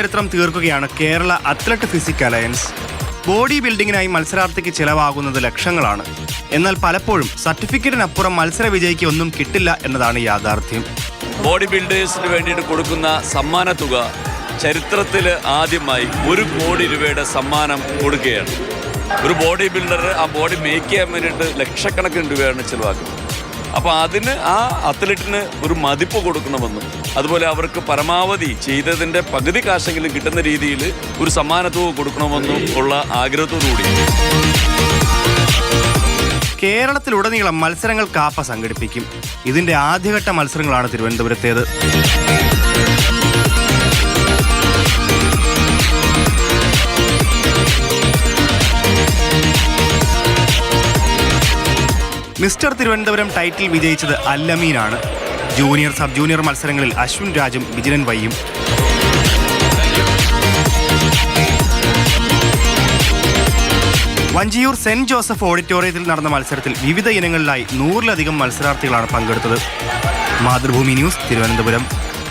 ചരിത്രം തീർക്കുകയാണ് Kerala athlete physique alliance. Body ബിൽഡിങ്ങിനായി മത്സരാർത്ഥിക്ക് ചിലവാകുന്നത് ലക്ഷങ്ങളാണ്. എന്നാൽ പലപ്പോഴും സർട്ടിഫിക്കറ്റിനപ്പുറം മത്സര വിജയിക്ക് ഒന്നും കിട്ടില്ല എന്നതാണ് യാഥാർത്ഥ്യം. ബോഡി ബിൽഡേഴ്സിന് വേണ്ടിയിട്ട് കൊടുക്കുന്ന സമ്മാന തുക ചരിത്രത്തിൽ ആദ്യമായി 1 കോടി രൂപയുടെ സമ്മാനം കൊടുക്കുകയാണ്. ഒരു ബോഡി ബിൽഡർ ആ ബോഡി മേക്ക് ചെയ്യാൻ വേണ്ടിയിട്ട് ലക്ഷക്കണക്കിന് രൂപയാണ് ചിലവാക്കുന്നത്. അപ്പോൾ അതിന് ആ അത്ലറ്റിന് ഒരു മതിപ്പ് കൊടുക്കണമെന്നും അതുപോലെ അവർക്ക് പരമാവധി ചെയ്തതിൻ്റെ പകുതി കാശെങ്കിലും കിട്ടുന്ന രീതിയിൽ ഒരു സമ്മാനത്തുക കൊടുക്കണമെന്നും ഉള്ള ആഗ്രഹത്തോടുകൂടി കേരളത്തിലുടനീളം മത്സരങ്ങൾ കാപ്പ സംഘടിപ്പിക്കും. ഇതിന്റെ ആദ്യഘട്ട മത്സരങ്ങളാണ് തിരുവനന്തപുരത്തേത്. മിസ്റ്റർ തിരുവനന്തപുരം ടൈറ്റിൽ വിജയിച്ചത് അല്ലമീനാണ്. ജൂനിയർ സബ് ജൂനിയർ മത്സരങ്ങളിൽ അശ്വിൻ രാജും വിജിലൻ വൈയും. വഞ്ചിയൂർ സെന്റ് ജോസഫ് ഓഡിറ്റോറിയത്തിൽ നടന്ന മത്സരത്തിൽ വിവിധ ഇനങ്ങളിലായി 100-ലധികം മത്സരാർത്ഥികളാണ് പങ്കെടുത്തത്. മാതൃഭൂമി ന്യൂസ്, തിരുവനന്തപുരം.